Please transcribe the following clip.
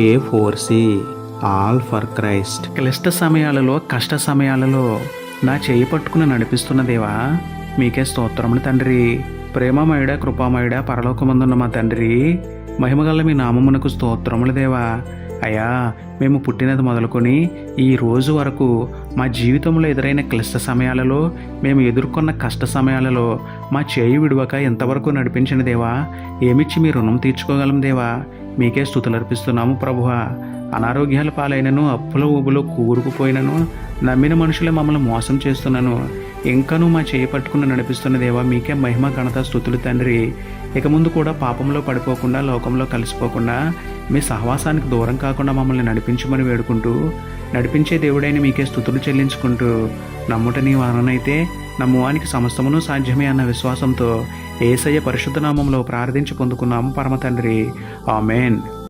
A4C all for Christ. క్లిష్ట సమయాలలో, కష్ట సమయాలలో నా చేయి పట్టుకుని నడిపిస్తున్న దేవా మీకే స్తోత్రములు తండ్రి. ప్రేమమయుడ, కృపామయుడ, పరలోకమందున్న మా తండ్రి, మహిమగల మీ నామమునకు స్తోత్రములు దేవా. అయ్యా, మేము పుట్టినది మొదలుకొని ఈ రోజు వరకు మా జీవితంలో ఎదురైన క్లిష్ట సమయాలలో, మేము ఎదుర్కొన్న కష్ట సమయాలలో మా చేయి విడువక ఎంతవరకు నడిపించిన దేవా, ఏమిచ్చి మీ రుణం తీర్చుకోగలం దేవా. మీకే స్తుతులు అర్పిస్తున్నాము ప్రభువా. అనారోగ్యాల పాలైనను, అప్పుల ఊబులో కూరుకుపోయినను, నమ్మిన మనుషులే మమ్మల్ని మోసం చేస్తున్నాను, ఇంకనూ మా చేయి పట్టుకుని నడిపిస్తున్న దేవా మీకే మహిమ, ఘనత, స్తుతులు తండ్రి. ఇక ముందు కూడా పాపంలో పడిపోకుండా, లోకంలో కలిసిపోకుండా, మీ సహవాసానికి దూరం కాకుండా మమ్మల్ని నడిపించమని వేడుకుంటూ, నడిపించే దేవుడైన మీకే స్తుతులు చెల్లించుకుంటూ, నమ్ముట నీ వారనైతే నమ్మువానికి సమస్తమును సాధ్యమే అన్న విశ్వాసంతో యేసయ్య పరిశుద్ధ నామంలో ప్రార్థించి పొందుకున్నాము పరమ తండ్రి. ఆమెన్.